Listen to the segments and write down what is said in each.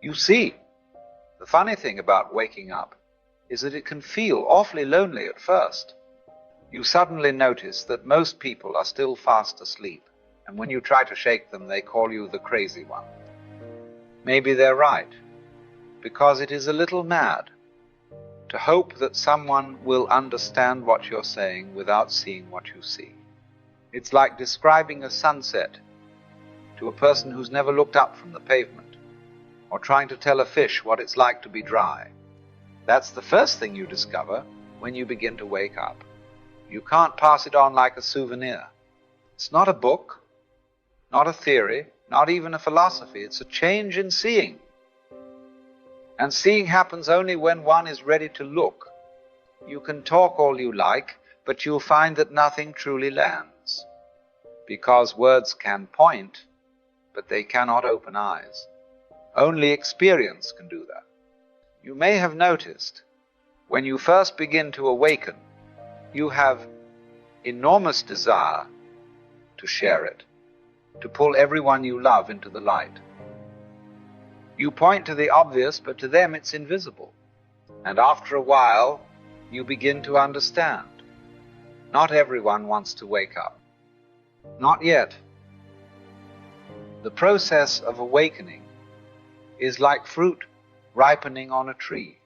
You see, the funny thing about waking up is that it can feel awfully lonely at first. You suddenly notice that most people are still fast asleep, and when you try to shake them, they call you the crazy one. Maybe they're right, because it is a little mad to hope that someone will understand what you're saying without seeing what you see. It's like describing a sunset to a person who's never looked up from the pavement, or trying to tell a fish what it's like to be dry. That's the first thing you discover when you begin to wake up. You can't pass it on like a souvenir. It's not a book, not a theory, not even a philosophy. It's a change in seeing. And seeing happens only when one is ready to look. You can talk all you like, but you'll find that nothing truly lands. Because words can point, but they cannot open eyes. Only experience can do that. You may have noticed, when you first begin to awaken, you have enormous desire to share it, to pull everyone you love into the light. You point to the obvious, but to them it's invisible. And after a while, you begin to understand. Not everyone wants to wake up. Not yet. The process of awakening is like fruit ripening on a tree.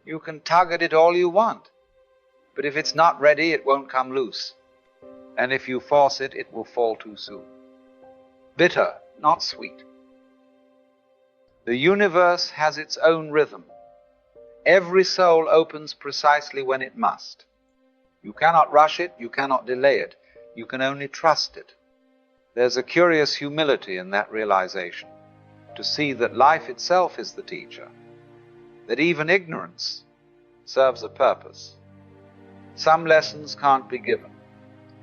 You can tug at it all you want, but if it's not ready, it won't come loose. And if you force it, it will fall too soon. Bitter, not sweet. The universe has its own rhythm. Every soul opens precisely when it must. You cannot rush it, you cannot delay it. You can only trust it. There's a curious humility in that realization, to see that life itself is the teacher, that even ignorance serves a purpose. Some lessons can't be given.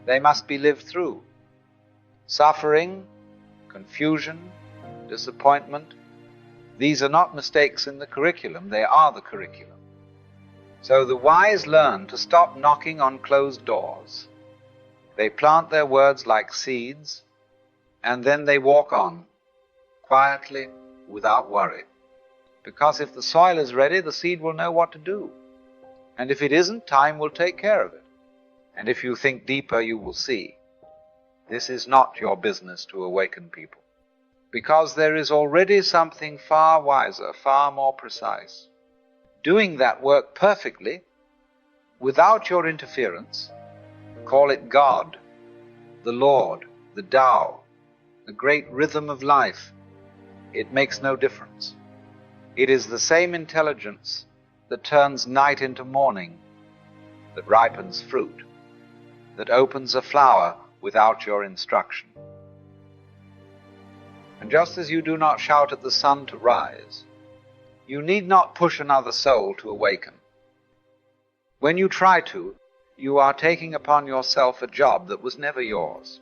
They must be lived through. Suffering, confusion, disappointment, these are not mistakes in the curriculum, they are the curriculum. So the wise learn to stop knocking on closed doors. They plant their words like seeds, and then they walk on, quietly, without worry. Because if the soil is ready, the seed will know what to do. And if it isn't, time will take care of it. And if you think deeper, you will see. This is not your business to awaken people. Because there is already something far wiser, far more precise, doing that work perfectly, without your interference. Call it God, the Lord, the Tao, the great rhythm of life. It makes no difference. It is the same intelligence that turns night into morning, that ripens fruit, that opens a flower without your instruction. And just as you do not shout at the sun to rise, you need not push another soul to awaken. When you try to, you are taking upon yourself a job that was never yours.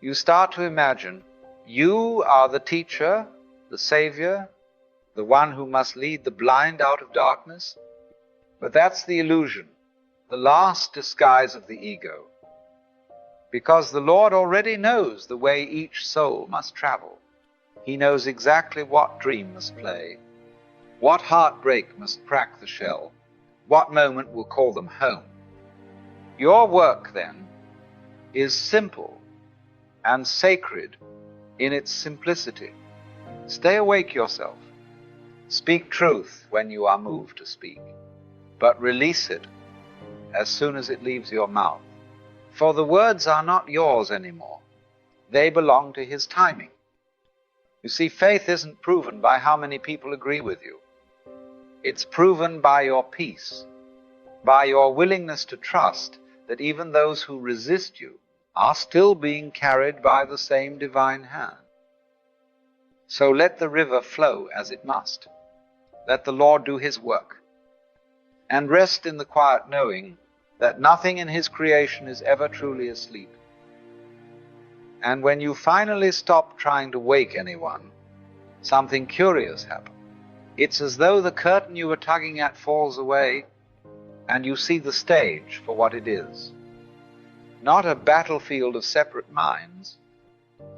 You start to imagine you are the teacher, the savior, the one who must lead the blind out of darkness. But that's the illusion, the last disguise of the ego. Because the Lord already knows the way each soul must travel. He knows exactly what dream must play, what heartbreak must crack the shell, what moment will call them home. Your work, then, is simple and sacred in its simplicity. Stay awake yourself. Speak truth when you are moved to speak, but release it as soon as it leaves your mouth. For the words are not yours anymore. They belong to His timing. You see, faith isn't proven by how many people agree with you. It's proven by your peace, by your willingness to trust that even those who resist you are still being carried by the same divine hand. So let the river flow as it must. Let the Lord do His work. And rest in the quiet knowing that nothing in His creation is ever truly asleep. And when you finally stop trying to wake anyone, something curious happens. It's as though the curtain you were tugging at falls away, and you see the stage for what it is. Not a battlefield of separate minds,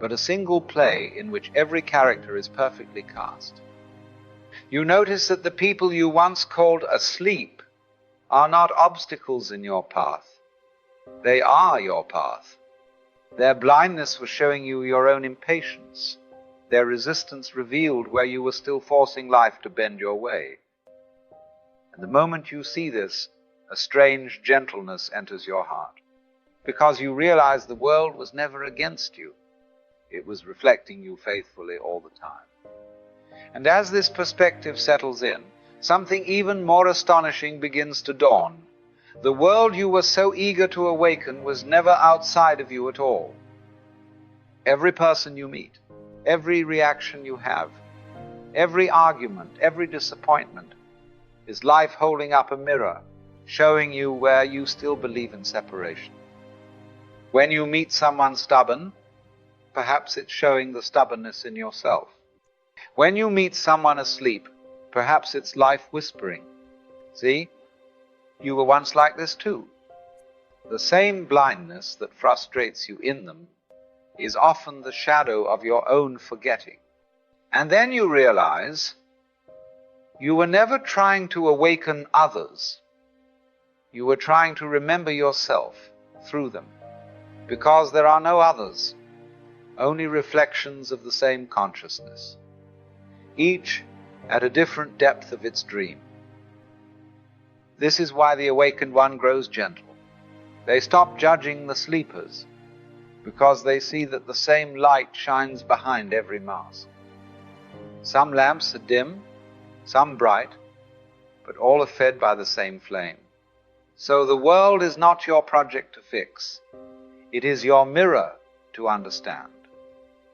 but a single play in which every character is perfectly cast. You notice that the people you once called asleep are not obstacles in your path. They are your path. Their blindness was showing you your own impatience. Their resistance revealed where you were still forcing life to bend your way. And the moment you see this, a strange gentleness enters your heart, because you realize the world was never against you. It was reflecting you faithfully all the time. And as this perspective settles in, something even more astonishing begins to dawn. The world you were so eager to awaken was never outside of you at all. Every person you meet, every reaction you have, every argument, every disappointment, is life holding up a mirror, showing you where you still believe in separation. When you meet someone stubborn, perhaps it's showing the stubbornness in yourself. When you meet someone asleep, perhaps it's life whispering, "See, you were once like this too." The same blindness that frustrates you in them is often the shadow of your own forgetting. And then you realize you were never trying to awaken others. You were trying to remember yourself through them, because there are no others, only reflections of the same consciousness, each at a different depth of its dream. This is why the awakened one grows gentle. They stop judging the sleepers, because they see that the same light shines behind every mask. Some lamps are dim, some bright, but all are fed by the same flame. So the world is not your project to fix. It is your mirror to understand.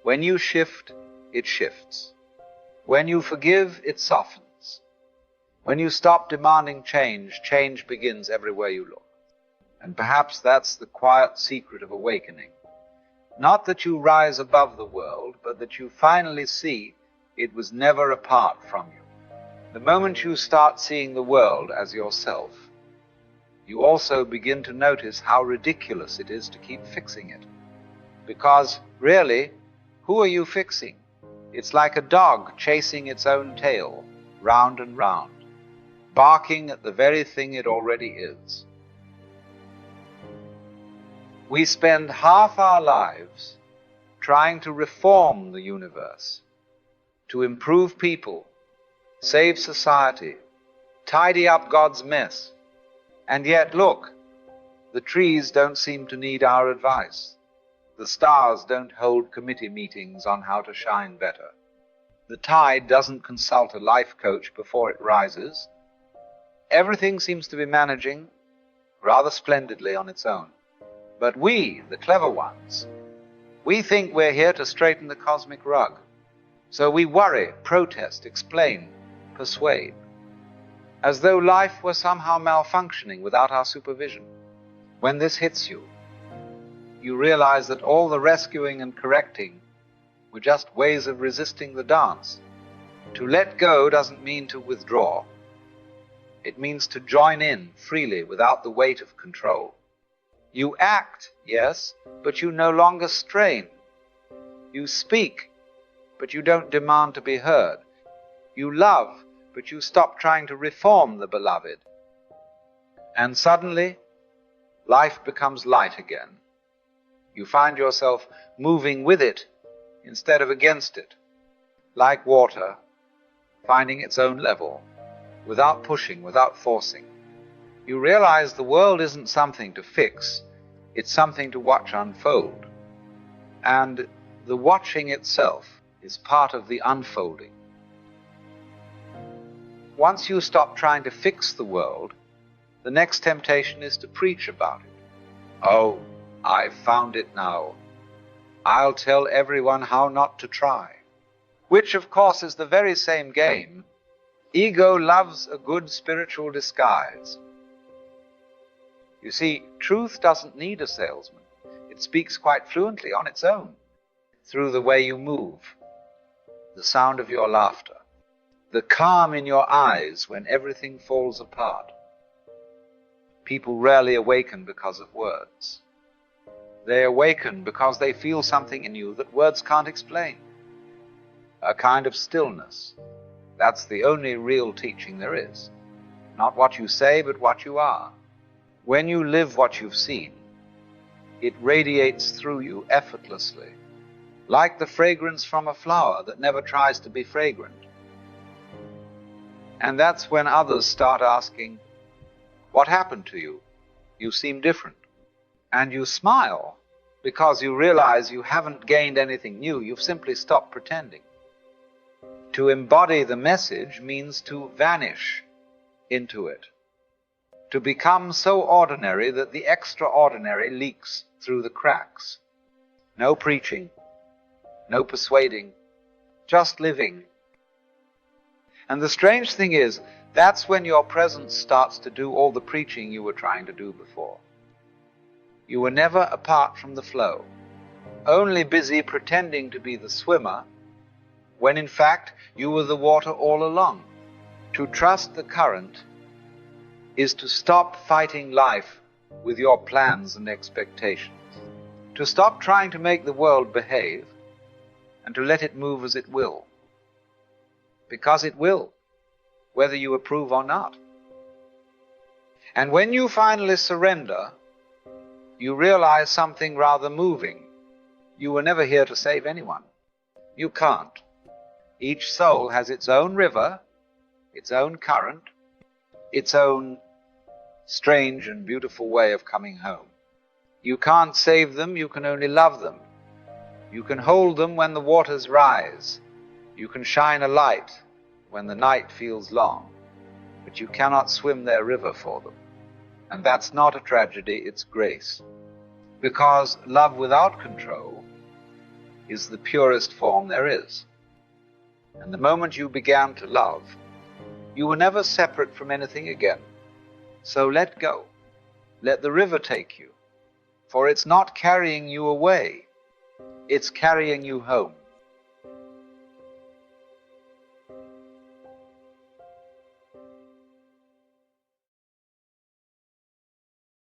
When you shift, it shifts. When you forgive, it softens. When you stop demanding change, change begins everywhere you look. And perhaps that's the quiet secret of awakening. Not that you rise above the world, but that you finally see it was never apart from you. The moment you start seeing the world as yourself, you also begin to notice how ridiculous it is to keep fixing it. Because, really, who are you fixing? It's like a dog chasing its own tail, round and round, barking at the very thing it already is. We spend half our lives trying to reform the universe, to improve people, save society, tidy up God's mess. And yet, look, the trees don't seem to need our advice. The stars don't hold committee meetings on how to shine better. The tide doesn't consult a life coach before it rises. Everything seems to be managing rather splendidly on its own. But we, the clever ones, we think we're here to straighten the cosmic rug. So we worry, protest, explain, persuade, as though life were somehow malfunctioning without our supervision. When this hits you, you realize that all the rescuing and correcting were just ways of resisting the dance. To let go doesn't mean to withdraw. It means to join in freely without the weight of control. You act, yes, but you no longer strain. You speak, but you don't demand to be heard. You love, but you stop trying to reform the beloved. And suddenly, life becomes light again. You find yourself moving with it instead of against it, like water, finding its own level, without pushing, without forcing. You realize the world isn't something to fix, it's something to watch unfold. And the watching itself is part of the unfolding. Once you stop trying to fix the world, the next temptation is to preach about it. Oh, I've found it now. I'll tell everyone how not to try. Which, of course, is the very same game. Ego loves a good spiritual disguise. You see, truth doesn't need a salesman. It speaks quite fluently on its own, through the way you move, the sound of your laughter, the calm in your eyes when everything falls apart. People rarely awaken because of words. They awaken because they feel something in you that words can't explain. A kind of stillness, That's the only real teaching there is. Not what you say, but what you are. When you live what you've seen, it radiates through you effortlessly, like the fragrance from a flower that never tries to be fragrant. And that's when others start asking, "What happened to you? You seem different." And you smile because you realize you haven't gained anything new, you've simply stopped pretending. To embody the message means to vanish into it, to become so ordinary that the extraordinary leaks through the cracks. No preaching, no persuading, just living. And the strange thing is, that's when your presence starts to do all the preaching you were trying to do before. You were never apart from the flow, only busy pretending to be the swimmer, when in fact you were the water all along. To trust the current is to stop fighting life with your plans and expectations, to stop trying to make the world behave, and to let it move as it will. Because it will, whether you approve or not. And when you finally surrender, you realize something rather moving. You were never here to save anyone. You can't. Each soul has its own river, its own current, its own strange and beautiful way of coming home. You can't save them, you can only love them. You can hold them when the waters rise. You can shine a light when the night feels long, but you cannot swim their river for them. And that's not a tragedy, it's grace. Because love without control is the purest form there is. And the moment you began to love, you were never separate from anything again. So let go. Let the river take you. For it's not carrying you away, it's carrying you home.